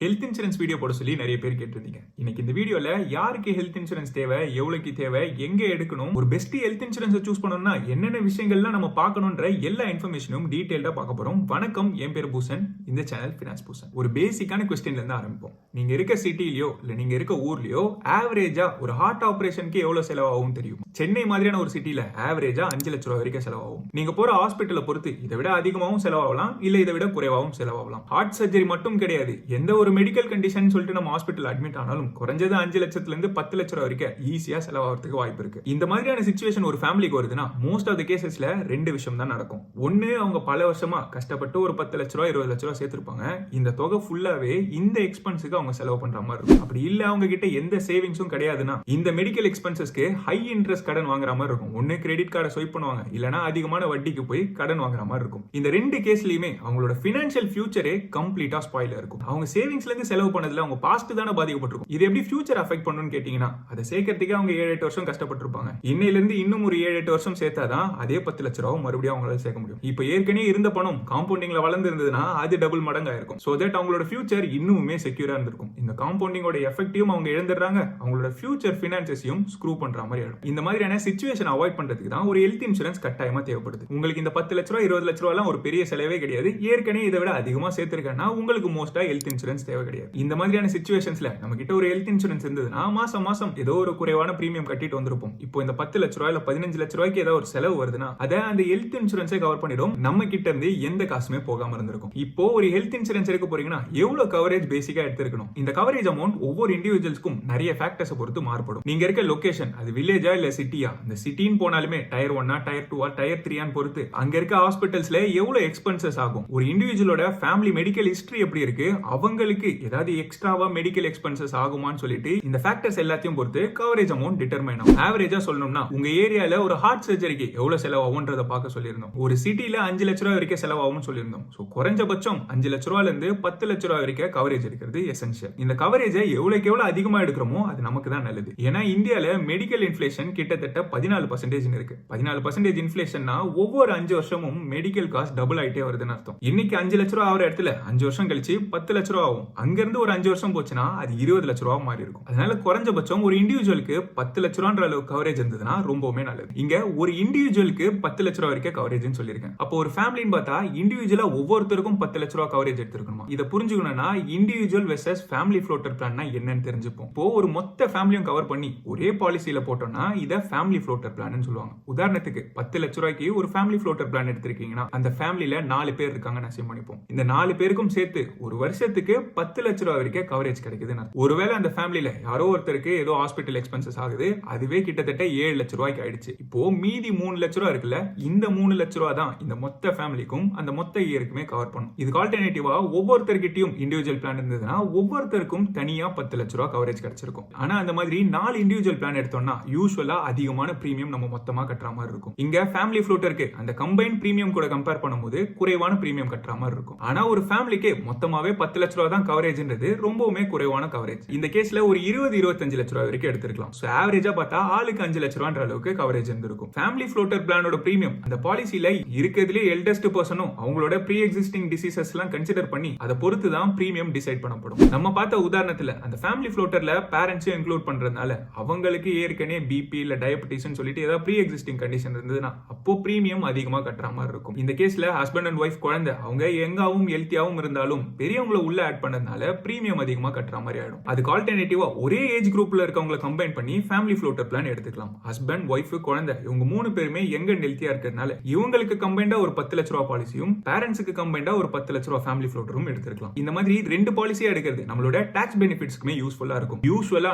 Health insurance video போட சொல்லி நிறைய பேர் கேட்டிருந்தீங்க. இன்னைக்கு இந்த வீடியோல யாருக்கு ஹெல்த் இன்சூரன்ஸ் தேவை, எவ்வளவுக்கு தேவை, எங்க எடுக்கணும், ஒரு பெஸ்ட் ஹெல்த் இன்சூரன்ஸ் சூஸ் பண்ணணும்னா என்னென்ன விஷயங்கள்லாம் நம்ம பார்க்கணும்ன்ற எல்லா இன்ஃபர்மேஷனும் டீடைல்டா பார்க்க போறோம். வணக்கம், என் பேர் பூசன். இந்த சேனல் ஃபினான்ஸ் பூசன். ஒரு பேசிக்கான கொஸ்டின்ல இருந்து ஆரம்பிப்போம். நீங்க இருக்க சிட்டிலயோ இல்ல நீங்க இருக்க ஊர்லயோ ஆவரேஜா ஒரு ஹார்ட் ஆபரேஷனுக்கு எவ்வளவு செலவாகும் தெரியும்? சென்னை மாதிரியான ஒரு சிட்டில ஆவரேஜா 5 லட்சம் ரூபாய் வரைக்கும் செலவாகும். நீங்க போற ஹாஸ்பிட்டலை பொறுத்து இதை விட அதிகமாகவும் செலவாகலாம், இல்ல இதை விட குறைவாகவும் செலவாகலாம். ஹார்ட் சர்ஜரி மட்டும் கிடையாது, எந்த ஒரு மெடிக்கல் கண்டிஷன் சொல்லிட்டு நம்ம ஹாஸ்பிட்டல் அட்மிட் ஆனாலும் குறைஞ்சது 5 லட்சத்துல இருந்து 10 லட்சம் ரூபாய் வரைக்கும் ஈஸியா செலவாகிறதுக்கு வாய்ப்பு இருக்கு. இந்த மாதிரியான சிச்சுவேஷன் ஒரு ஃபேமிலிக்கு வருதுன்னா மோஸ்ட் ஆஃப் த கேசஸ்ல ரெண்டு விஷயம் தான் நடக்கும். ஒன்னு, அவங்க பல வருஷமா கஷ்டப்பட்டு ஒரு 10 லட்ச ரூபாய் 20 லட்ச ரூபாய் சேர்த்திருப்பாங்க. இந்த தொகை ஃபுல்லாவே இந்த எக்ஸ்பென்ஸுக்கு அவங்க செலவு பண்ற மாதிரி இருக்கும். அப்படி இல்ல அவங்க கிட்ட எந்த சேவிங்ஸும் கிடையாதுன்னா இந்த மெடிக்கல் எக்ஸ்பென்சஸ்க்கு ஹை இன்ட்ரெஸ்ட் கடன் வாங்குற மாதிரி இருக்கும். ஒன்னு கிரெடிட் கார்டை ஸ்வைப் பண்ணுவாங்க, இல்லனா அதிகமான வட்டிக்கு போய் கடன் வாங்குற மாதிரி இருக்கும். இந்த ரெண்டு கேஸ்லயுமே அவங்களோட பினான்சியல் ஃபியூச்சரே கம்ப்ளீட்டா ஸ்பாயில் இருக்கும். அவங்க சேவிங்ஸ்ல இருந்து செலவு பண்ணதுல அவங்க பாஸ்ட் தான பாதிக்கப்பட்டிருக்கும். இது எப்படி ஃபியூச்சர் அஃபெக்ட் பண்ணுன்னு கேட்டீங்கன்னா, அதை சேர்க்கறதுக்கு அவங்க 7-8 வருஷம் கஷ்டப்பட்டிருப்பாங்க. இன்னையில இருந்து இன்னும் ஒரு 7-8 வருஷம் சேர்த்தாதான் அதே 10 லட்ச ரூபாய் மறுபடியும் அவங்களால சேர்க்க முடியும். இப்போ ஏற்கனவே இருந்த பணம் காம்பவுண்டிங்ல வளர்ந்து இருந்ததுன்னா அது டபுள் மடங்கா இருக்கும். சோ தட் அவங்களோட ஃபியூச்சர் இன்னுமே செக்யூரா இருந்திருக்கும். இந்த காம்பவுண்டிங்கோட எஃபெக்டையும் அவங்க இழந்துடுறாங்க, அவங்களோட ஃபியூச்சர் பினான்சஸையும் ஸ்க்ரூ பண்ற மாதிரி ஆயிடும். இந்த மாதிரியான சிச்சுவேஷன் அவாய்ட் பண்றதுக்கு தான் ஒரு ஹெல்த் இன்சூரன்ஸ் கட்டாயமா தேவைப்படுது. உங்களுக்கு இந்த 10 லட்ச ரூபாய் 20 லட்ச ரூபாய் ஒரு பெரிய செலவே கிடையாது. ஏற்கனவே இதை விட அதிகமா சேர்த்திருக்கேன்னா உங்களுக்கு மோஸ்டா ஹெல்த் இன்சூரன்ஸ் தேவை கிடையாது. இந்த மாதிரியான சிச்சுவேஷன்ஸ்ல நம்ம கிட்ட ஒரு ஹெல்த் இன்சூரன்ஸ் இருந்ததுன்னா மாசம் மாசம் ஏதோ ஒரு குறைவான பிரீமியம் கட்டிட்டு வந்திருப்போம். இப்போ இந்த 10 லட்ச ரூபாய் 15 லட்ச ரூபாய்க்கு ஏதாவது ஒரு செலவு வருதுன்னா அதை அந்த ஹெல்த் இன்சூரன்ஸை கவர் பண்ணிடும். நம்ம கிட்ட இருந்து எந்த காசுமே போகாம இருந்திருக்கும். இப்போ ஒரு ஹெல்த் இன்சூரன்ஸ் எடுக்க போறீங்கன்னா எவ்வளவு கவரேஜ் பேசிக்கா எடுத்துக்கணும்? இந்த கவரேஜ் அமௌண்ட் ஒவ்வொரு இண்டிவிஜுவல்ஸ்க்கும் நிறைய ஃபேக்டர்ஸ் பொறுத்து மாறுபடும். நீங்க இருக்க லொகேஷன், அது வில்லேஜா இல்ல சிட்டியா, இந்த சிட்டின்னு போனாலுமே டயர் 1 டயர் 2 டயர் 3 பொறுத்து அங்க இருக்க ஹாஸ்பிட்டல்ஸ்ல எவ்வளவு எக்ஸ்பென்சஸ் ஆகும், ஒரு இண்டிவிஜுவலோட ஃபேமிலி மெடிக்கல் ஹிஸ்டரி எப்படி இருக்கு, அவங்களுக்கு ஏதாவது எக்ஸ்ட்ராவா மெடிக்கல் எக்ஸ்பென்சஸ் ஆகுமான்னு சொல்லிட்டு இந்த ஃபேக்டர்ஸ் எல்லாத்தையும் பொறுத்து கவரேஜ் அமௌண்ட் டிட்டர்மைன் ஆகும். ஆவரேஜா சொல்லணும்னா உங்க ஏரியால ஒரு ஹார்ட் சர்ஜரிக்கு எவ்வளவு செலவாகும்ன்றத பார்க்க சொல்லியிருந்தோம். ஒரு சிட்டில 5 லட்ச ரூபாய் வரைக்கும் செலவாகும்னு சொல்லியிருந்தோம். சோ குறைஞ்சபட்சம் 5 லட்ச ரூபாயில இருந்து 10 லட்ச ரூபாய் வரைக்கும் கவரேஜ் இருக்கிறது எசென்ஷியல். இந்த கவரேஜை எவ்வளவுக்கு எவ்வளவு அதிகமா எடுக்கிறோமோ அது நமக்கு தான் நல்லது. ஏன்னா இந்தியால மெடிக்கல் இன்ஃபிளேஷன் கிட்டத்தட்ட 14% இருக்கு. 14% இன்ஃபிளேஷன்னா ஒவ்வொரு 5 வருஷமும் மெடிக்கல் காஸ்ட் டபுள் ஆயிட்டே வருதுன்னு அர்த்தம். இன்னைக்கு 5 லட்ச ரூபாய் ஆகிற இடத்துல 5 வருஷம் கழிச்சு 10 லட்ச ரூபாய் ஆகும். அங்க இருந்து ஒரு 5 வருஷம் போச்சுன்னா அது 20 லட்ச ரூபாய் மாறி இருக்கும். அதனால குறைஞ்சபட்சம் ஒரு இண்டிவிஜுவலுக்கு 10 லட்ச ரூபான்ற அளவு கவரேஜ் இருந்ததுன்னா ரொம்பவே நல்லது. இங்க ஒரு இண்டிவிஜுவலுக்கு 10 லட்ச ரூபாய் வரைக்கும் கவரேஜ்னு சொல்லியிருக்கேன். அப்போ ஒரு ஃபேமிலின்னு பார்த்தா இண்டிவிஜுவலா ஒவ்வொருத்தருக்கும் 10 லட்ச ரூபாய் கவரேஜ் எடுத்துக்கணுமா? இதை புரிஞ்சுக்கணும்னா இண்டிவிஜுவல் வெர்சஸ் ஃபேமிலி ஃப்ளோட்டர் பிளான்னா என்னன்னு தெரிஞ்சுப்போம். இப்போ ஒரு மொத்த ஃபேமிலியும் கவர் பண்ணி ஒரே பாலிசியில போட்டோம்னா இதை ஃபேமிலி ஃப்ளோட்டர் பிளான் சொல்லுவாங்க. உதாரணத்துக்கு 10 லட்ச ரூபாய்க்கு ஒரு ஃபேமிலி ஃப்ளோட்டர் பிளான் எடுத்திருக்கீங்கன்னா அந்த ஃபேமிலியில 4 பேர் இருக்காங்கன்னு அசியூம் பண்ணிப்போம். இந்த 4 பேருக்கும் சேர்த்து ஒரு வருஷத்துக்கு 10 லட்ச ரூபாய் வரைக்கும் கவரேஜ் கிடைக்குதுன்னு. ஒருவேளை அந்த ஃபேமிலியில யாரோ ஒருத்தருக்கு ஏதோ ஹாஸ்பிட்டல் எக்ஸ்பென்சஸ் ஆகுது, அதுவே கிட்டத்தட்ட 7 லட்ச ரூபாய்க்கு ஆயிடுச்சு. இப்போ மீதி 3 லட்ச ரூபாய் இருக்குல்ல, இந்த 3 லட்ச ரூபாய் தான் இந்த மொத்த ஃபேமிலிக்கும் அந்த மொத்த இயருக்குமே கவர் பண்ணும். இதுக்கு ஆல்டர்னேட்டிவா ஒவ்வொருத்தர்கிட்டயும் இண்டிவிஜுவல் பிளான் இருந்ததுன்னா ஒவ்வொருத்தருக்கும் தனியா 10 லட்ச ரூபாய் கவரேஜ் கிடைச்சிருக்கும். ஆனா அந்த மாதிரி 4 இண்டிவிஜுவல் பிளான் எடுத்தோம்னா யூசுவலா அதிகமான பிரீமியம் நம்ம மொத்தமா கட்டுற மாதிரி இருக்கும். இங்க ஃபேமிலி ஃப்ளோட்டருக்கு அந்த கம்பைன் பிரீமியம் கூட கம்பேர் பண்ணும்போது குறைவான பிரீமியம் கட்டுற மாதிரி இருக்கும். ஆனா ஒரு ஃபேமிலிக்கு மொத்தமாவே 10 லட்ச ரூபாய் தான் கவரேஜ்ன்றது ரொம்பவுமே குறைவான கவரேஜ். இந்த கேஸ்ல ஒரு 20-25 லட்ச ரூபாய் வரைக்கும் எடுத்துக்கலாம். சோ ஆவரேஜா பார்த்தா ஆளுக்கு 5 லட்ச ரூபாய்ன்ற அளவுக்கு கவரேஜ் இருந்திருக்கும். ஃபேமிலி ஃப்ளோட்டர் பிளானோட பிரீமியம் அந்த பாலிசில இருக்கிறதுல எல்டஸ்ட் பர்சனும் அவங்களோட ப்ரீ எக்ஸிஸ்டிங் டிசீசஸ் எல்லாம் கன்சிடர் பண்ணி அதை பொறுத்து தான் பிரீமியம் டிசைட் பண்ணப்படும். நம்ம பார்த்த உதாரணத்துல அந்த ஃபேமிலி ஃப்ளோட்டர்ல பேரண்ட்ஸையும் இன்க்ளூட் பண்றதுனால அவங்களுக்கு ஏற்கனவே பிபி இல்ல டயபெட்டிஸ் சொல்லிட்டு ஏதாவது ப்ரீ எக்ஸிஸ்டிங் கண்டிஷன் இருந்ததுன்னா அப்போ பிரீமியம் அதிகமா கட்டுற மாதிரி இருக்கும். இந்த கேஸ்ல ஹஸ்பண்ட் அண்ட் ஒய்ஃப் குழந்தை அவங்க யங்காவும் ஹெல்த்தியாவும் இருந்தாலும் பெரியவங்களை உள்ள ஆட் பண்ணதுனால பிரீமியம் அதிகமா கட்டுற மாதிரி ஆயிடும். அதுக்கு ஆல்டர்னேட்டிவா ஒரே ஏஜ் குரூப்ல இருக்கவங்களை கம்பைன் பண்ணி ஃபேமிலி ஃப்ளோட்டர் பிளான் எடுத்துக்கலாம். ஹஸ்பண்ட், ஒய்ஃப், குழந்தை இவங்க 3 பேருமே யங் அண்ட் ஹெல்த்தியா இருக்கிறதுனால இவங்களுக்கு கம்பைண்டா ஒரு 10 லட்ச ரூபாய் பாலிசியும் பேரண்ட்ஸ்க்கு கம்பைண்டா ஒரு 10 லட்ச ரூபாய் ஃபேமிலி ஃப்ளோட்டரும் எடுத்துக்கலாம். இந்த மாதிரி 2 பாலிசியா எடுக்கிறது நம்மளோட டாக்ஸ் பெனிஃபிட்ஸ்க்குமே யூஸ்ஃபுல்லா இருக்கும். யூசுவலா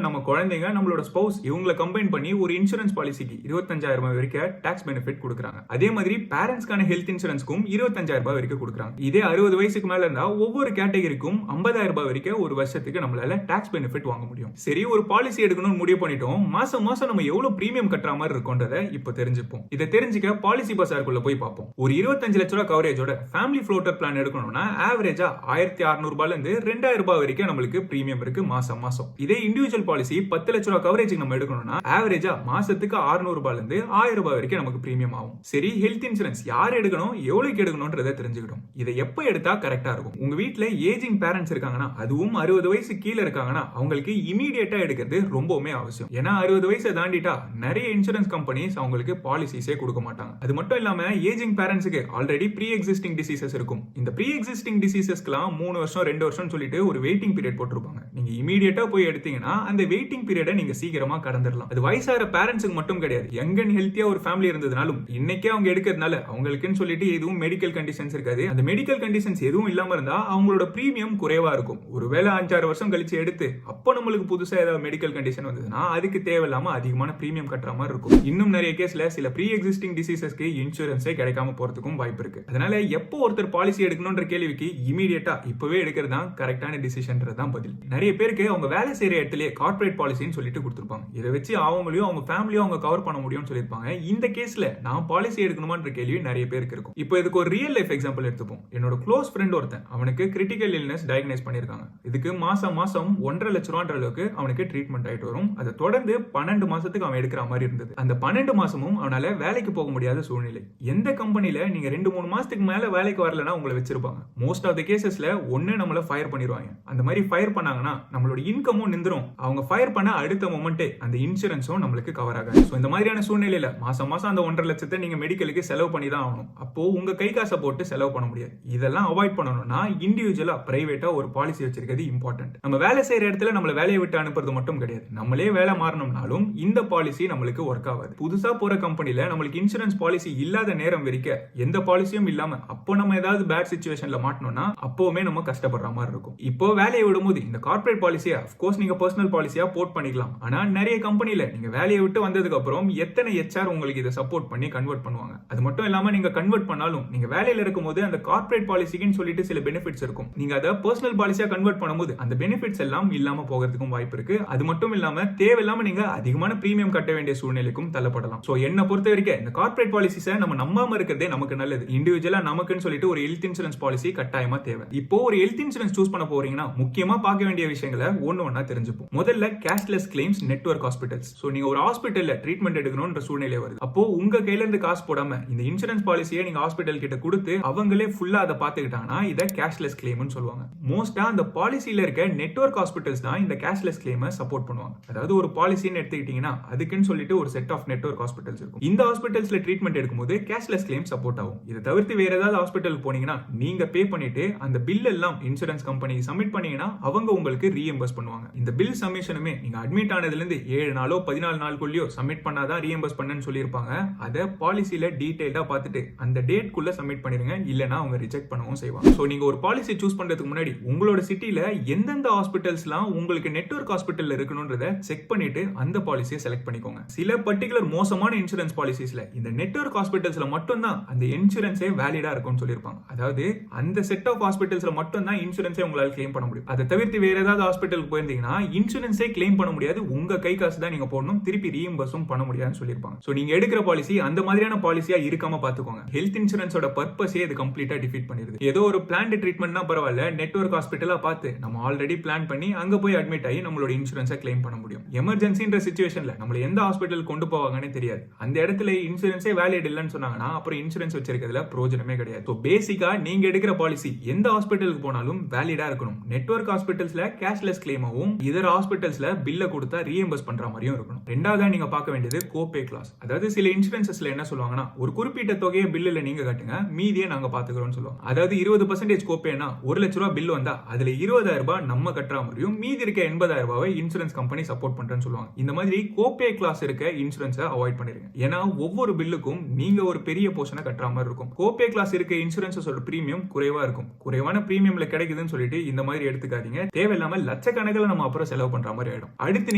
நம்ம குழந்தைங்க நம்மளோட ஸ்பௌஸ் இவங்களை கம்பைன் பண்ணி ஒரு இன்சூரன்ஸ் பாலிசிக்கு 25,000 ரூபாய் வரைக்கும் டாக்ஸ் பெனிஃபிட் கொடுக்குறாங்க. அதே மாதிரி பேரண்ட்ஸ்க்கான ஹெல்த் இன்சூரன்ஸ்க்கும் 25,000 ரூபாய் வரைக்கும் கொடுக்குறாங்க. இதே 60 வயசுக்கு மேல இருந்தா ஒவ்வொரு கேட்டகரிக்கும் 50,000 ரூபாய் வரைக்கும் ஒரு வருஷத்துக்கு நம்மளால டாக்ஸ் பெனிஃபிட் வாங்க முடியும். சரி, ஒரு பாலிசி எடுக்கணும்னு முடிவு பண்ணிட்டோம். மாசம் மாசம் நம்ம எவ்வளவு பிரீமியம் கட்டுற மாதிரி இருக்கும்ன்றத இப்போ தெரிஞ்சுப்போம். இதை தெரிஞ்சுக்க பாலிசி பசாருக்குள்ள போய் பார்ப்போம். ஒரு 25 லட்ச ரூபாய் கவரேஜோட ஃபேமிலி ஃப்ளோட்டர் பிளான் எடுக்கணும்னா ஆவரேஜா 1,600 ரூபாயில இருந்து 2,000 ரூபாய் வரைக்கும் நம்மளுக்கு பிரீமியம் இருக்கு மாசம் மாசம். இதே இண்டிவிஜுவல் பாலிசி 10 லட்ச ரூபாய் கவரேஜ் நம்ம எடுக்கணும்னா ஆவரேஜா மாசத்துக்கு 600 ரூபாயில இருந்து 1000 ரூபாய் வரைக்கும் நமக்கு பிரீமியம் ஆகும். சரி, ஹெல்த் இன்சூரன்ஸ் யார் எடுக்கணும், எவ்வளவுக்கு எடுக்கணும்ன்றத தெரிஞ்சுக்கிட்டோம். இதை எப்ப எடுத்தா கரெக்டா இருக்கும்? உங்க வீட்டுல ஏஜ் ஏஜிங் பேரண்ட்ஸ் இருக்காங்கன்னா, அதுவும் 60 வயசு கீழே இருக்காங்கன்னா அவங்களுக்கு இமீடியட்டா எடுக்கிறது ரொம்பவுமே அவசியம். ஏன்னா 60 வயசை தாண்டிட்டா நிறைய இன்சூரன்ஸ் கம்பெனிஸ் அவங்களுக்கு பாலிசிஸே கொடுக்க மாட்டாங்க. அது மட்டும் இல்லாம ஏஜிங் பேரண்ட்ஸ்க்கு ஆல்ரெடி ப்ரீ எக்ஸிஸ்டிங் டிசீசஸ் இருக்கும். இந்த ப்ரீ எக்ஸிஸ்டிங் டிசீசஸ்க்குலாம் 3 வருஷம் 2 வருஷம் சொல்லிட்டு ஒரு வெயிட்டிங் பீரியட் போட்டிருப்பாங்க. நீங்க இமீடியட்டா போய் எடுத்தீங்கன்னா அந்த வெயிட்டிங் பீரியடை நீங்க சீக்கிரமா கடந்துடலாம். அது வயசான பேரண்ட்ஸ்க்கு மட்டும் கிடையாது. யங் அண்ட் ஹெல்த்தியா ஒரு ஃபேமிலி இருந்ததுனாலும் இன்னைக்கே அவங்க எடுக்கிறதுனால அவங்களுக்குன்னு சொல்லிட்டு எதுவும் மெடிக்கல் கண்டிஷன்ஸ் இருக்காது. அந்த மெடிக்கல் கண்டிஷன்ஸ் எதுவும் இல்லாம இருந்தா அவங்களோட பிரீமியம் குறைவா இருக்கும். ஒருவேளை 5-6 வருஷம் கழிச்சு எடுத்து அப்போ நம்மளுக்கு புதுசா ஏதாவது மெடிக்கல் கண்டிஷன் வந்ததுன்னா அதுக்கு தேவையில்லாம அதிகமான பிரீமியம் கட்டுற மாதிரி இருக்கும். இன்னும் நிறைய கேஸ்ல சில ப்ரீ எக்ஸிஸ்டிங் டிசீசஸ்க்கு இன்சூரன்ஸே கிடைக்காம போறதுக்கும் வாய்ப்பு இருக்கு. அதனால எப்போ ஒருத்தர் பாலிசி எடுக்கணும்ன்ற கேள்விக்கு இமீடியட்டா இப்பவே எடுக்கிறது தான் கரெக்டான டிசிஷன்ன்றது தான் பதில். நிறைய பேருக்கு அவங்க வேலை செய்யற இடத்துல கார்ப்பரேட் பாலிசின்னு சொல்லிட்டு கொடுத்துருப்பாங்க. இதை வச்சு அவங்களையும் அவங்க ஃபேமிலியும் அவங்க கவர் பண்ண முடியும்னு சொல்லியிருப்பாங்க. இந்த கேஸ்ல நான் பாலிசி எடுக்கணுமான்ற கேள்வி நிறைய பேருக்கு இருக்கும். இப்போ இதுக்கு ஒரு ரியல் லைஃப் எக்ஸாம்பிள் எடுத்துப்போம். என்னோட க்ளோஸ் ஃப்ரெண்ட் ஒருத்தன், அவனுக்கு கிரிட்டிக்கல் இல்னஸ் டயக்னைஸ் பண்ணிருக்காங்க. இதுக்கு மாசம் 1.5 லட்ச ரூபான்ற அளவுக்கு அவனுக்கு ட்ரீட்மெண்ட் ஆயிட்டு வரும். அதை தொடர்ந்து 12 மாசத்துக்கு அவன் எடுக்கிற மாதிரி இருந்தது. அந்த 12 மாசமும் அவனால வேலைக்கு போக முடியாத சூழ்நிலை. எந்த கம்பெனில நீங்க 2-3 மாசத்துக்கு மேல வேலைக்கு வரலன்னா உங்களை வச்சிருப்பாங்க. மோஸ்ட் ஆஃப் த கேசஸ்ல ஒன்னு நம்மள ஃபயர் பண்ணிடுவாங்க. அந்த மாதிரி ஃபயர் பண்ணாங்கன்னா நம்மளோட இன்கமும் நின்றும். அவங்க ஃபயர் பண்ண அடுத்த மொமெண்டே அந்த இன்சூரன்ஸும் நம்மளுக்கு கவர் ஆகாது. ஸோ இந்த மாதிரியான சூழ்நிலையில மாசம் அந்த 1.5 லட்சத்தை நீங்க மெடிக்கலுக்கு செலவு பண்ணி தான் ஆகணும். அப்போ உங்க கை காசை போட்டு செலவு பண்ண முடியாது. இதெல்லாம் அவாய்ட் பண்ணணும்னா இண்டிவிஜுவலா பிரைவேட்டா ஒரு பாலிசி வச்சிருக்கிறது இம்பார்ட்டன்ட். நம்ம வேலை செய்யற இடத்துல நம்மள வேலையை விட்டு அனுப்புறது மட்டும் கிடையாது. நம்மளே வேலை மாறணும்னாலும் இந்த பாலிசி நம்மளுக்கு ஒர்க் ஆகாது. புதுசா போற கம்பெனில நம்மளுக்கு இன்சூரன்ஸ் பாலிசி இல்லாத நேரம் வரைக்கும் எந்த பாலிசியும் இல்லாம அப்போ நம்ம ஏதாவது பேட் சிச்சுவேஷன்ல மாட்டணும்னா அப்பவுமே நம்ம கஷ்டப்படுற மாதிரி இருக்கும். இப்போ வேலையை விடும்போது இந்த கார்ப்பரேட் பாலிசியா அஃப்கோர்ஸ் நீங்க பர்சனல் பாலிசியா போர்ட் பண்ணிக்கலாம். ஆனா நிறைய கம்பெனில நீங்க வேலையை விட்டு வந்ததுக்கு அப்புறம் எத்தனை HR உங்களுக்கு இதை சப்போர்ட் பண்ணி கன்வெர்ட் பண்ணுவாங்க. அது மட்டும் இல்லாம நீங்க கன்வெர்ட் பண்ணாலும் நீங்க வேலையில இருக்கும்போது அந்த கார்ப்பரேட் பாலிசிக்குன்னு சொல்லிட்டு சில பெனிஃபிட்ஸ் இருக்கும். நீங்க அதை பர்சனல் பாலிசியா கன்வெர்ட் பண்ணும்போது அந்த பெனிஃபிட்ஸ் எல்லாம் இல்லாம போகிறதுக்கும் வாய்ப்பு இருக்கு. அது மட்டும் இல்லாம தேவையில்லாம நீங்க அதிகமான பிரீமியம் கட்ட வேண்டிய சூழ்நிலைக்கும் தள்ளப்படலாம். சோ என்ன பொறுத்த வரைக்கும் இந்த கார்ப்பரேட் பாலிசிஸை நம்ம நம்பாம இருக்கிறதே நமக்கு நல்லது. இண்டிவிஜுவலா நமக்குன்னு சொல்லிட்டு ஒரு ஹெல்த் இன்சூரன்ஸ் பாலிசி கட்டாயமா தேவை. இப்போ ஒரு ஹெல்த் இன்சூரன்ஸ் சூஸ் பண்ண போறீங்கன்னா முக்கியமா பார்க்க வேண்டிய விஷயங்களை ஒண்ணா தெரிஞ்சுப்போம். முதல்ல cashless claims network hospitals. So நீங்க ஒரு ஹாஸ்பிட்டல்ல ட்ரீட்மெண்ட் எடுக்கணும்ன்ற சூழ்நிலை வருது. அப்போ உங்க கையில இருந்து காசு போடாம இந்த இன்சூரன்ஸ் பாலிசியை நீங்க ஹாஸ்பிட்டல் கிட்ட கொடுத்து அவங்களே ஃபுல்லா அதை பாத்துக்கிட்டாங்கன்னா இதை கேஷ்லெஸ் கிளைம்னு சொல்லுவாங்க. மோஸ்டா அந்த பாலிசியில இருக்க நெட்வொர்க் ஹாஸ்பிட்டல்ஸ் தான் இந்த கேஷ்லெஸ் கிளைமை சப்போர்ட் பண்ணுவாங்க. அதாவது ஒரு பாலிசின்னு எடுத்துக்கிட்டீங்கன்னா அதுக்குன்னு சொல்லிட்டு ஒரு செட் ஆஃப் நெட்வொர்க் ஹாஸ்பிட்டல்ஸ் இருக்கும். இந்த ஹாஸ்பிட்டல்ஸ்ல ட்ரீட்மெண்ட் எடுக்கும்போது கேஷ்லெஸ் கிளைம் சப்போர்ட் ஆகும். இதை தவிர்த்து வேற ஏதாவது ஹாஸ்பிட்டலுக்கு போனீங்கன்னா நீங்க பே பண்ணிட்டு அந்த பில் எல்லாம் இன்சூரன்ஸ் கம்பெனி சப்மிட் பண்ணீங்கன்னா அவங்க உங்களுக்கு ரீஎம்பர்ஸ் பண்ணுவாங்க. இந்த பில் சப்மிஷனுமே நீங்க அட்மிட் ஆனதுல இருந்து 7 நாளோ 14 நாளுக்குள்ளயோ சப்மிட் பண்ணாதான் ரீஎம்பர்ஸ் பண்ணன்னு சொல்லியிருப்பாங்க. அதை பாலிசியில டீடைல்டா பார்த்துட்டு அந்த டேட்குள்ள சப்மிட் பண்ணிருங்க. இல்லனா அவங்க ரிஜெக்ட் பண்ணவும் செய்வாங்க. சோ நீங்க ஒரு பாலிசி சூஸ் பண்றதுக்கு முன்னாடி உங்களோட சிட்டில எந்தெந்த ஹாஸ்பிட்டல்ஸ்லாம் உங்களுக்கு நெட்வொர்க் ஹாஸ்பிட்டல்ல இருக்கணும்ன்றத செக் பண்ணிட்டு அந்த பாலிசியை செலக்ட் பண்ணிக்கோங்க. சில பர்டிகுலர் மோசமான இன்சூரன்ஸ் பாலிசிஸ்ல இந்த நெட்வொர்க் ஹாஸ்பிட்டல்ஸ்ல மட்டும் தான் அந்த இன்சூரன்ஸே வேலிடா இருக்கும்னு சொல்லியிருப்பாங்க. அதாவது அந்த செட் ஆஃப் ஹாஸ்பிட்டல்ஸ்ல மட்டும் தான் இன்சூரன்ஸே உங்களால கிளைம் பண்ண முடியும். அதை தவிர்த்து வேற ஏதாவது ஹாஸ்பிட்டலுக்கு போயிருந்தீங்கன்னா இன்சூரன்ஸே கிளைம் பண்ண முடியாது. உங்க கை காசு தான் நீங்க போடணும். திருப்பி ரீஎம்பர்ஸும் பண்ண முடியாதுன்னு சொல்லியிருப்பாங்க. சோ நீங்க எடுக்கிற பாலிசி அந்த மாதிரியான பாலிசியா இருக்காம பாத்துக்கோங்க. ஹெல்த் இன்சூரன்ஸோட பர்பஸே இது கம்ப்ளீட்டா டிஃபீட் பண்ணிடுது. ஏதோ ஒரு பிளான்ட் ட்ரீட்மெண்ட்னா பரவாயில்ல, நெட்வொர்க் ஹாஸ்பிட்டலா பார்த்து நம்ம ஆல்ரெடி பிளான் பண்ணி அங்க போய் அட்மிட் ஆகி நம்மளோட இன்சூரன்ஸை கிளைம் பண்ண முடியும். எமர்ஜென்சின்ற சிச்சுவேஷன்ல நம்மள எந்த ஹாஸ்பிட்டல் கொண்டு போவாங்கன்னு தெரியாது. அந்த இடத்துல இன்சூரன்ஸே வேலிட் இல்லைன்னு சொன்னாங்கன்னா அப்புறம் இன்சூரன்ஸ் வச்சிருக்கிறதுல பிரயோஜனமே கிடையாது. ஸோ பேசிக்கா நீங்க எடுக்கிற பாலிசி எந்த ஹாஸ்பிட்டலுக்கு போனாலும் வேலிடா இருக்கணும். நெட்வொர்க் ஹாஸ்பிட்டல்ஸ்ல கேஷ்லெஸ் கிளைமாவும் இதர ஹாஸ்பிட்டல்ஸ்ல பில்ல கொடுத்தா ரீஎம்பர்ஸ் பண்ற மாதிரியும் இருக்கணும். ரெண்டாவதா நீங்க பார்க்க வேண்டியது கோபே கிளாஸ். அதாவது சில இன்சூரன்ஸ்ல என்ன சொல்லுவாங்கன்னா ஒரு குறிப்பிட்ட தொகையை பில்லுல நீங்க கட்டுங்க, மீதியை நாங்க பாத்துக்கிறோம்னு சொல்லுவாங்க. அதாவது 20% கோபேனா 1 லட்ச ரூபாய் பில் வந்தா அதுல 20,000 ரூபாய் நம்ம கட்டுற மாதிரியும் மீதி இருக்க 80,000 ரூபாவை இன்சூரன்ஸ் கம்பெனி சப்போர்ட் பண்றேன்னு சொல்லுவாங்க. இந்த மாதிரி கோபே கிளாஸ் இருக்க இன்சூரன்ஸை அவாய்ட் பண்ணிருங்க. ஏன்னா ஒவ்வொரு பில்லுக்கும் நீங்க ஒரு பெரிய போர்ஷனை கட்டுற மாதிரி இருக்கும். கோபே கிளாஸ் இருக்க இன்சூரன்ஸோட பிரீமியம் குறைவா இருக்கும். குறைவான பிரீமியம்ல கிடைக்குதுன்னு சொல்லிட்டு இந்த மாதிரி எடுத்துக்காதீங்க. தேவையில்லாம லட்சக்கணக்கில் நம்ம அப்புறம் செலவு பண்ற மாதிரி ஆயிடும். அடுத்து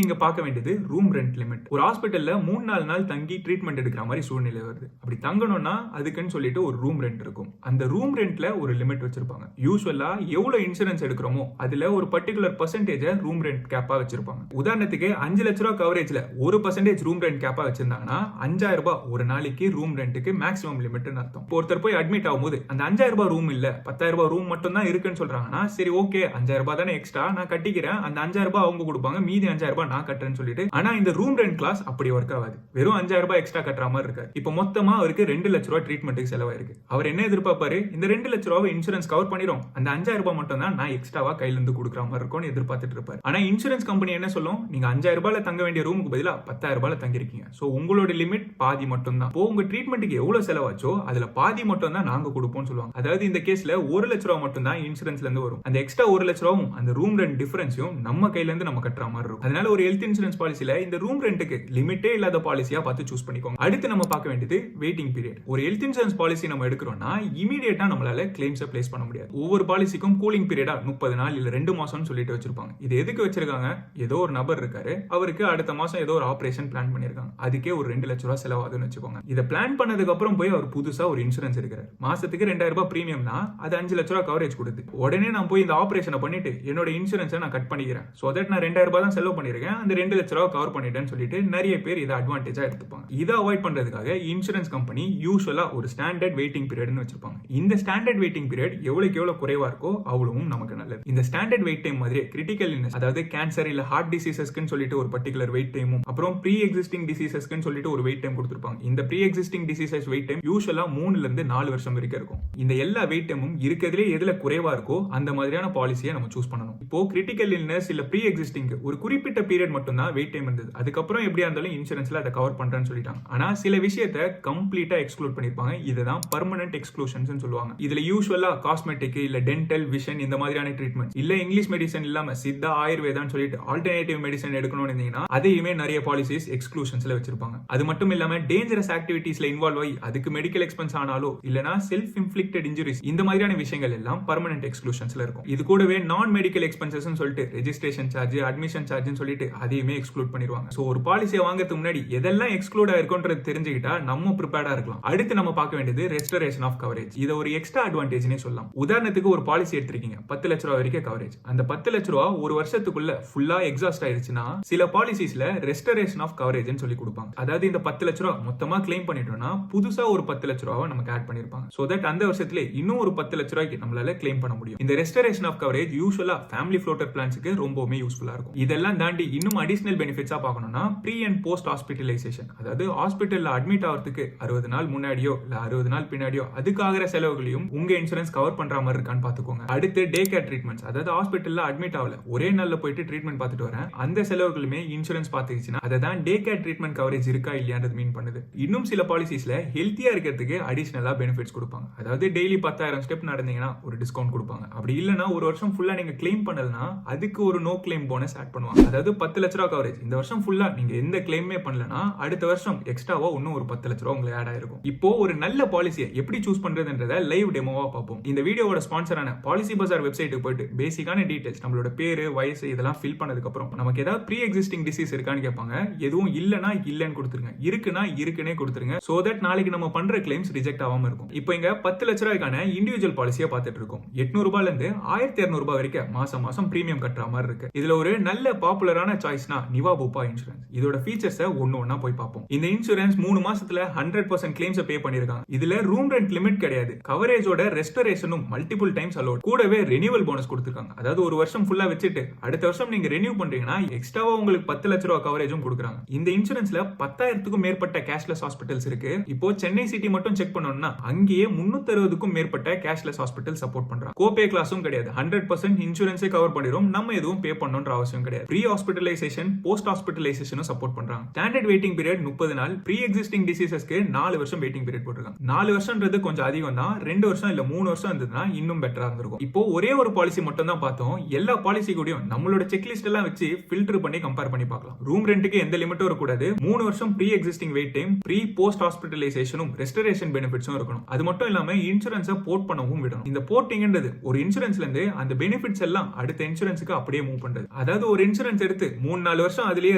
நீங்க பார்க்க வேண்டியது ரூம் ரெண்ட் லிமிட். ஒரு ஹாஸ்பிட்டல்ல 3-4 நாள் தங்கி ட்ரீட்மெண்ட் எடுக்கிற மாதிரி சூழ்நிலை வருது. அப்படி தங்கணும்னா அதுக்குன்னு சொல்லிட்டு ஒரு ரூம் ரெண்ட் இருக்கும். அந்த ரூம் ரெண்ட்ல ஒரு லிமிட் வச்சிருப்பாங்க. யூசுவலா எவ்வளவு இன்சூரன்ஸ் எடுக்கிறோமோ அதுல ஒரு பர்டிகுலர் பர்சன்டேஜ் ரூம் ரெண்ட் கேப்பா வச்சிருப்பாங்க. உதாரணத்துக்கு 5 லட்ச ரூபாய் கவரேஜ்ல 1% ரூம் ரெண்ட் கேப்பா வச்சிருந்தாங்கன்னா 5,000 ரூபாய் ஒரு நாளைக்கு ரூம் ரெண்ட்டுக்கு மேக்ஸிமம் லிமிட்னு அர்த்தம். ஒருத்தர் போய் அட்மிட் ஆகும்போது அந்த 5,000 ரூபாய் ரூம் இல்ல 10,000 ரூபாய் ரூம் மட்டும் தான் இருக்குன்னு சொல்றாங்கன்னா சரி ஓகே 5,000 ரூபாய் தானே எக்ஸ்ட்ரா நான் கட்டிக்கிறேன், அந்த 5,000 ரூபாய் அவங்க கொடுப்பாங்க, மீதி 5,000 ரூபாய் நான் கட்டுறேன்னு சொல்லிட்டு. ஆனா இந்த ரூம் ரெண்ட் கிளாஸ் அப்படி ஒர்க் ஆகாது. வெறும் 5,000 ரூபாய் எக்ஸ்ட்ரா கட்டுற மாதிரி இருக்கு. இப்போ மொத்தமா அவருக்கு 2 லட்ச ரூபாய் ட்ரீட்மெண்ட்டுக்கு செலவாயிருக்கு. அவர் என்ன எதிர்பார்ப்பாரு, இந்த 2 லட்ச ரூபாய் இன்சூரன்ஸ் கவர் பண்ணிரும், அந்த 5,000 ரூபாய் மட்டும் தான் நான் எக்ஸ்ட்ராவா கையில இருந்து கொடுக்குற மாதிரி இருக்கும்னு எதிர்பார்த்துட்டு இருப்பாரு. ஆனா இன்சூரன்ஸ் கம்பெனி என்ன சொல்லும், நீங்க 5000 ரூபாயில தங்க வேண்டிய ரூமுக்கு பதிலா 10,000 ரூபாயில தங்கிருக்கீங்க, சோ உங்களோட லிமிட் பாதி மட்டும் தான். உங்க ட்ரீட்மெண்ட்டுக்கு எவ்வளவு செலவாச்சோ அதுல பாதி மட்டும் தான் நாங்க கொடுப்போம்னு சொல்லுவாங்க. அதாவது இந்த கேஸ்ல 1 லட்ச ரூபாய் மட்டும் தான் இன்சூரன்ஸ்ல இருந்து வரும். அந்த எக்ஸ்ட்ரா 1 லட்ச ரூபாயும் அந்த ரூம் ரெண்ட் டிஃபரன்ஸையும் நம்ம கையில இருந்து நம்ம கட்டுற மாதிரி இருக்கும். அதனால ஒரு ஹெல்த் இன்சூரன்ஸ் பாலிசில இந்த ரூம் ரெண்ட்டுக்கு லிமிட்டே இல்லாத பாலிசியா பார்த்து சூஸ் பண்ணிக்கோங்க. அடுத்து நம்ம பார்க்க வேண்டியது வெயிட்டிங் பீரியட். ஒரு ஹெல்த் இன்சூரன்ஸ் பாலிசி நம்ம எடுக்கிறோம்னா இமீடியட்டா நம்மளால கிளைம்ஸை பிளேஸ் பண்ண முடியாது. ஒவ்வொரு பாலிசிக்கும் கூலிங் பீரியடா 30 நாள் இல்ல 2 மாசம்னு சொல்லிட்டு வச்சிருப்பாங்க. இது எதுக்கு வச்சிருக்காங்க, ஏதோ ஒரு நபர் இருக்காரு, அவருக்கு அடுத்த மாசம் ஏதோ ஒரு ஆபரேஷன் பிளான் பண்ணிருக்காங்க, அதுக்கே ஒரு 2 லட்ச ரூபாய் செலவாகுதுன்னு வச்சுக்கோங்க. இதை பிளான் பண்ணதுக்கு அப்புறம் போய் அவர் புதுசா ஒரு இன்சூரன்ஸ் எடுக்கிறார். மாசத்துக்கு 2000 ரூபாய் பிரீமியம்னா அது 5 லட்ச ரூபாய் கவரேஜ் கொடுத்து உடனே நான் போய் இந்த ஆபரேஷனை பண்ணிட்டு என்னோட இன்சூரன்ஸை நான் கட் பண்ணிக்கிறேன், சோ தட் நான் 2000 ரூபாய் தான் செலவு பண்ணிருக்கேன், அந்த 2 லட்ச ரூபாய் கவர் பண்ணிட்டேன்னு சொல்லிட்டு நிறைய பேர் இதை அட்வான்டேஜா எடுத்துப்பாங்க. இதை அவாய்ட் பண்றதுக்காக இன்சூரன்ஸ் கம்பெனி யூசுவலா ஒரு ஸ்டாண்டர்ட் வெயிட்டிங் பீரியட்னு வச்சிருப்பாங்க. இந்த ஸ்டாண்டர்ட் வெயிட்டிங் பீரியட் எவ்வளவு குறைவா இருக்கோ அவ்வளவும் நமக்கு நல்லது. இந்த ஸ்டாண்டர்ட் வெயிட் டைம் மாதிரி கிரிட்டிக்கல் இல்னஸ், அதாவது கேன்சர் இல்ல ஹார்ட் டிசீசஸ்க்கு சொல்லிட்டு ஒரு பர்டிகுலர் வெயிட் டைமும், அப்புறம் ப்ரீ எக்ஸிஸ்டிங் டிசீசஸ்க்கு சொல்லிட்டு ஒரு வெயிட் டைம் கொடுத்திருப்பாங்க. இந்த pre existing diseases wait time யூசுவலா 3 ல இருந்து 4 வருஷம் வரைக்கும் இருக்கும். இந்த எல்லா வெயிட் டைமும் இருக்கிறதுலே எதுல குறைவா இருக்கோ அந்த மாதிரியான பாலிசியை நம்ம சூஸ் பண்ணணும். இப்போ கிரிட்டிக்கல் இல்னஸ் இல்ல ப்ரீ எக்ஸிஸ்டிங் ஒரு குறிப்பிட்ட பீரியட் மட்டும் தான் வெயிட் டைம் இருந்தது, அதுக்கப்புறம் எப்படியா இருந்தாலும் இன்சூரன்ஸ்ல அதை கவர் பண்றேன்னு சொல்லிட்டாங்க. ஆனா சில விஷயத்தை கம்ப்ளீட்டா எக்ஸ்க்ளூட் பண்ணிருப்பாங்க. இதுதான் பெர்மனன்ட் எக்ஸ்க்ளூஷன்ஸ் சொல்லுவாங்க. இதுல யூசுவலா காஸ்மெட்டிக் இல்ல டென்டல், விஷன் இந்த மாதிரியான ட்ரீட்மெண்ட் இல்ல இங்கிலீஷ் மெடிசன் இல்லாம சித்தா, ஆயுர்வேதான்னு சொல்லிட்டு ஆல்டர்னேட்டிவ் மெடிசன் எடுக்கணும்னு இருந்தீங்கன்னா அதையுமே நிறைய பாலிசிஸ் எக்ஸ்க்ளூஷன்ஸ்ல வச்சிருப்பாங்க. அது மட்டும் இல்லாம டேஞ்சரஸ் ஆக்டிவிட்டீஸ்ல இன்வால்வ் ஆகி அதுக்கு மெடிக்கல் எக்ஸ்பென்ஸ் ஆனாலோ இல்லனா செல்ஃப் இன்ஃப்ளிக்டட் இன்ஜுரிஸ் இந்த மாதிரியான விஷயங்கள் எல்லாம் பெர்மனன்ட் எக்ஸ்க்ளூஷன்ஸ்ல இருக்கும். இது கூடவே நான் மெடிக்கல் எக்ஸ்பென்சஸ் சொல்லிட்டு ரெஜிஸ்ட்ரேஷன் சார்ஜ், அட்மிஷன் சார்ஜ்னு சொல்லிட்டு அதையுமே எக்ஸ்க்ளூட் பண்ணிடுவாங்க. சோ ஒரு பாலிசியை வாங்குறதுக்கு முன்னாடி எதெல்லாம் எக்ஸ்க்ளூட் ஆயிருக்கும்ன்றது தெரிஞ்சுக்கிட்டா நம்ம ப்ரிப்பேர்டா இருக்கலாம். அடுத்து நம்ம பார்க்க வேண்டியது ரெஸ்டரேஷன் ஆஃப் கவரேஜ். இத ஒரு எக்ஸ்ட்ரா அட்வான்டேஜ்னே சொல்லலாம். உதாரணத்துக்கு ஒரு பாலிசி எடுத்திருக்கீங்க, 10 லட்ச ரூபாய் வரைக்கும் கவரேஜ். அந்த 10 லட்ச ரூபாய் ஒரு வருஷத்துக்குள்ள ஃபுல்லா எக்ஸாஸ்ட் ஆயிருச்சுன்னா சில பாலிசிஸ்ல ரெஸ்டரேஷன் ஆஃப் கவரேஜ்னு சொல்லி கொடுப்பாங்க. அதாவது இந்த 10 லட்ச ரூபாய் மொத்தமா கிளைம் பண்ணிட்டோம்னா புதுசா ஒரு 10 லட்ச ரூபாய் நமக்கு ஆட் பண்ணிருப்பாங்க. சோ தட் அந்த வருஷத்துல இன்னும் ஒரு 10 லட்ச ரூபாய்க்கு நம்மளால கிளைம் பண்ண முடியும். இந்த ரெஸ்டரேஷன் ஆஃப் கவரேஜ் யூசுவலா ஃபேமிலி ஃப்ளோட்டர் பிளான்ஸ்க்கு ரொம்பவே யூஸ்ஃபுல்லா இருக்கும். இதெல்லாம் தாண்டி இன்னும் அடிஷனல் பெனிஃபிட்ஸா பார்க்கணும்னா ப்ரீ அண்ட் போஸ்ட் ஹாஸ்பிட்டலைசேஷன், அதாவது ஹாஸ்பிட்டல்ல அட்மிட் ஆகிறதுக்கு 60 நாள் முன்னாடியோ இல்ல 60 நாள் பின்னாடியோ அதுக்காகிற செலவுகளையும் உங்க இன்சூரன்ஸ் கவர் பண்ற மாதிரி இருக்கான்னு பாத்துக்கோங்க. அடுத்து டே கேர் ட்ரீட்மெண்ட்ஸ், அதாவது ஹாஸ்பிட்டல்ல அட்மிட் ஆகல ஒரே நாள்ல போயிட்டு ட்ரீட்மெண்ட் பார்த்துட்டு வரேன், அந்த செலவுகளுமே இன்சூரன்ஸ் பாத்துக்கிச்சுன்னா அதை தான் டே கேர் ட்ரீட்மெண்ட் கவரேஜ் இருக்கா இல்லையான்றது மீன் பண்ணுது. இன்னும் சில பாலிசிஸ்ல ஹெல்த்தியா இருக்கிறதுக்கு அடிஷனலா பெனிஃபிட்ஸ் கொடுப்பாங்க. அதாவது டெய்லி 10,000 ஸ்டெப் நடந்தீங்கன்னா ஒரு டிஸ்கவுண்ட் கொடுப்பாங்க. அப்படி இல்லனா ஒரு வருஷம் ஃபுல்லா நீங்க கிளைம் பண்ணலனா அதுக்கு ஒரு நோ கிளைம் போனஸ் ஆட் பண்ணுவாங்க. அதாவது 10 லட்ச ரூபாய் கவரேஜ் இந்த வருஷம் ஃபுல்லா நீங்க எந்த கிளைமே பண்ணலனா அடுத்த வருஷம் எக்ஸ்ட்ராவா இன்னும் ஒரு 10 லட்ச ரூபாய் உங்களுக்கு ஆட் ஆயிருக்கும். இப்போ ஒரு நல்ல பாலிசியை எப்படி சூஸ் பண்றதுன்றத லைவ் டெமோவா பார்ப்போம். இந்த வீடியோவோட ஸ்பான்சரான பாலிசி பஜார் வெப்சைட்டுக்கு போயிட்டு பேசிக்கான டீடைல்ஸ், நம்மளோட பேரு, வயசு இதெல்லாம் ஃபில் பண்ணதுக்கு அப்புறம் நமக்கு ஏதாவது ப்ரீ எக்ஸிஸ்டிங் டிசீஸ் இருக்கான்னு கேட்பாங்க. எதுவும் இல்லனா இல்லன்னு கொடுத்துருங்க, இருக்குனா இருக்குனே கொடுத்துருங்க. சோ தட் நாளைக்கு நம்ம பண்ற கிளைம்ஸ் ரிஜெக்ட் ஆகாம இருக்கும். இப்போ இங்க 10 லட்ச ரூபாய்க்கான இண்டிவிஜுவல் பாலிசியை பார்த்துட்டு இருக்கோம். 800 ரூபாயில இருந்து 1200 ரூபாய் வரைக்கும் மாசம் மாசம் பிரீமியம் கட்டுற மாதிரி இருக்கு. இதுல ஒரு நல்ல பாப்புலரான சாய்ஸ்னா நிவா பூப்பா இன்சூரன்ஸ். இதோட ஃபீச்சர்ஸ் ஒண்ணா போய் பார்ப்போம். இந்த இன்சூரன்ஸ் 3 மாசத்துல 100% கிளைம்ஸ் பே பண்ணிருக்காங்க. இதுல ரூம் ரெண்ட் லிமிட் கிடையாது, கவரேஜோட ரெஸ்டரேஷனும் மல்டிபிள் டைம்ஸ் அலோட், கூடவே ரெனியூவல் போனஸ் கொடுத்திருக்காங்க. அதாவது ஒரு வருஷம் ஃபுல்லா வச்சுட்டு அடுத்த வருஷம் நீங்க ரெனியூ பண்றீங்கன்னா எக்ஸ்ட்ராவா உங்களுக்கு 10 லட்ச ரூபாய் கவரேஜும் கொடுக்குறாங்க. இந்த இன்சூரன்ஸ்ல 10,000க்கும் மேற்பட்ட கேஷ்லெஸ் ஹாஸ்பிட்டல்ஸ் இருக்கு. இப்போ சென்னை சிட்டி மட்டும் செக் பண்ணோம்னா அங்கேயே 360க்கும் மேற்பட்ட கேஷ்லெஸ் ஹாஸ்பிட்டல் சப்போர்ட் பண்றாங்க. கோபே கிளாஸும் கிடையாது, 100% இன்சூரன்ஸே கவர் பண்ணிரும், நம்ம எதுவும் பே பண்ணணும்ன்ற அவசியம் கிடையாது. ப்ரீ ஹாஸ்பிட்டலைசேஷன், போஸ்ட் ஹாஸ்பிட்டலைசேஷனும் சப்போர்ட் பண்றாங்க. ஸ்டாண்டர்ட் வெயிட்டிங் பீரியட் 30 நாள், ப்ரீ எக்ஸிஸ்டிங் டிசீசஸ்க்கு 4 வருஷம் வெயிட்டிங் பீரியட் போட்டுருக்காங்க. 4 வருஷம்ன்றது கொஞ்சம் அதிகம் தான், 2 வருஷம் இல்ல 3 வருஷம் இருந்ததுன்னா இன்னும் பெட்டரா இருந்திருக்கும். இப்போ ஒரே ஒரு பாலிசி மட்டும் தான் பார்த்தோம். எல்லா பாலிசி கூடயும் நம்மளோட செக்லிஸ்ட் எல்லாம் வச்சு ஃபில்டர் பண்ணி கம்பேர் பண்ணி பார்க்கலாம். ரூம் ரெண்ட்டுக்கு எந்த லிமிட்டும் இருக்கக்கூடாது, 3 வருஷம் pre existing wait time, pre post ஹாஸ்பிட்டலைசேஷனும் ரெஸ்டரேஷன் பெனிஃபிட்ஸும் இருக்கணும். அது மட்டும் இல்லாம இன்சூரன்ஸை போர்ட் பண்ணவும் விடணும். இந்த போர்ட்டிங்ன்றது ஒரு இன்சூரன்ஸ்ல இருந்து அந்த பெனிஃபிட்ஸ் எல்லாம் அடுத்த இன்சூரன்ஸ்க்கு அப்படியே மூவ் பண்றது. அதாவது ஒரு இன்சூரன்ஸ் எடுத்து 3-4 வருஷம் அதுலயே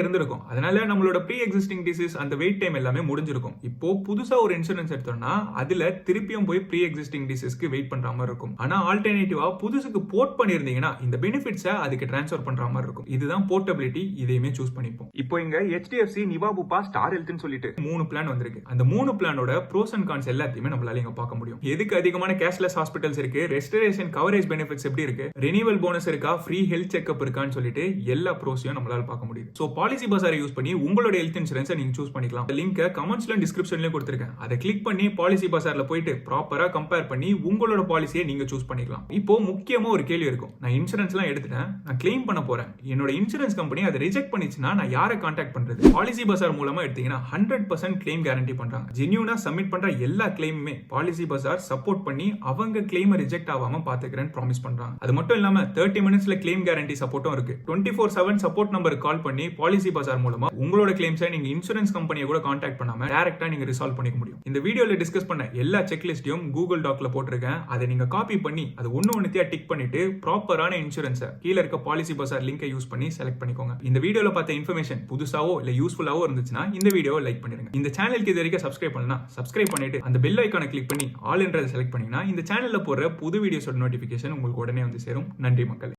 இருந்திருக்கும், அதனால நம்மளோட ப்ரீ எக்ஸிஸ்டிங் டிசீஸ் அந்த வெயிட் டைம் எல்லாமே முடிஞ்சிருக்கும். இப்போ புதுசா ஒரு இன்சூரன்ஸ் எடுத்தோம்னா அதுல திருப்பியும் போய் ப்ரீ எக்ஸிஸ்டிங் டிசீஸ்க்கு வெயிட் பண்ற மாதிரி இருக்கும். ஆனா ஆல்டர்னேட்டிவா புதுசுக்கு போர்ட் பண்ணிருந்தீங்கன்னா இந்த பெனிஃபிட்ஸை அதுக்கு டிரான்ஸ்ஃபர் பண்ற மாதிரி இருக்கும். இதுதான் போர்ட்டபிலிட்டி. இதையுமே சூஸ் பண்ணிப்போம். இப்போ இங்க HDFC நிவா பூப்பா ஸ்டார் ஹெல்த்னு சொல்லிட்டு 3 பிளான் வந்திருக்கு. அந்த 3 பிளானோட ப்ரோஸ் அண்ட் கான்ஸ் எல்லாத்தையுமே நம்மளால இங்க பார்க்க முடியும். எதுக்கு அதிகமான கேஷ்லெஸ் ஹாஸ்பிட்டல்ஸ் இருக்கு, ரெஸ்டரேஷன் கவரேஜ் பெனிஃபிட்ஸ் எப்படி இருக்கு, ரெனியூவல் போனஸ் இருக்கா, ஃப்ரீ ஹெல்த் செக்அப் இருக்கான்னு சொல்லிட்டு எல்லா ப்ரோஸையும் நம்மளால பார்க்க முடியும். சோ பாலிசி பஜாரை யூஸ் பண்ணி உங்களோட ஹெல்த் இன்சூரன்ஸை நீங்க சூஸ் பண்ணிக்கலாம். லிங்க் கமெண்ட்ஸ்ல டிஸ்கிரிப்ஷன்லயும் கொடுத்திருக்கேன். அதை கிளிக் பண்ணி பாலிசி பஜார்ல போயிட்டு ப்ராப்பரா கம்பேர் பண்ணி உங்களோட பாலிசியை நீங்க சூஸ் பண்ணிக்கலாம். இப்போ முக்கியமா ஒரு கேள்வி இருக்கும். நான் இன்சூரன்ஸ்லாம் எடுத்துட்டேன், நான் கிளைம் பண்ண போறேன். என்னோட இன்சூரன்ஸ் கம்பெனி அதை ரிஜெக்ட் பண்ணிச்சுன்னா நான் யாரை கான்டாக்ட் பண்றது? பாலிசி பஜார் மூலமா எடுத்தீங்கன்னா 100% கிளைம் கேரண்டி பண்றாங்க. ஜென்யூனா சப்மிட் பண்ற எல்லா கிளைமுமே பாலிசி பஜார் சப்போர்ட் பண்ணி அவங்க கிளைம் ரிஜெக்ட் ஆகாம பாத்துக்கிறேன்னு ப்ராமிஸ் பண்றாங்க. அது மட்டும் இல்லாம 30 மினிட்ஸ்ல கிளைம் கேரண்டி சப்போர்ட்டும் இருக்கு. 24/7 சப்போர்ட் நம்பருக்கு கால் பண்ணி பாலிசி பஜார் மூலமா உங்களோட கிளைம்ஸை நீங்க இன்சூரன்ஸ் கம்பெனியை கூட கான்டாக்ட் பண்ணாம டைரக்டா நீங்க ரிசால்வ் பண்ணிக்க முடியும். இந்த வீடியோல டிஸ்கஸ் பண்ண எல்லா செக்லிஸ்டையும் கூகுள் டாக்ல போட்டிருக்கேன். அதை நீங்க காப்பி பண்ணி அது ஒண்ணுத்தியா டிக் பண்ணிட்டு ப்ராப்பரான இன்சூரன்ஸை கீழ இருக்க பாலிசி பஜார் லிங்கை யூஸ் பண்ணி செலக்ட் பண்ணிக்கோங்க. இந்த வீடியோல பார்த்த இன்ஃபர்மேஷன் புதுசாவோ இல்ல யூஸ்ஃபுல்லாவோ இருந்துச்சுன்னா இந்த வீடியோவை லைக் பண்ணிருங்க. இந்த சேனலுக்கு இது வரைக்கும் சப்ஸ்கிரைப் பண்ணலாம், சப்ஸ்கிரைப் பண்ணிட்டு அந்த பெல் ஐகானை கிளிக் பண்ணி ஆல் என்றதை செலக்ட் பண்ணீங்கன்னா இந்த சேனல்ல போடுற புது வீடியோஸோட நோட்டிபிகேஷன் உங்களுக்கு உடனே வந்து சேரும். நன்றி மக்களே.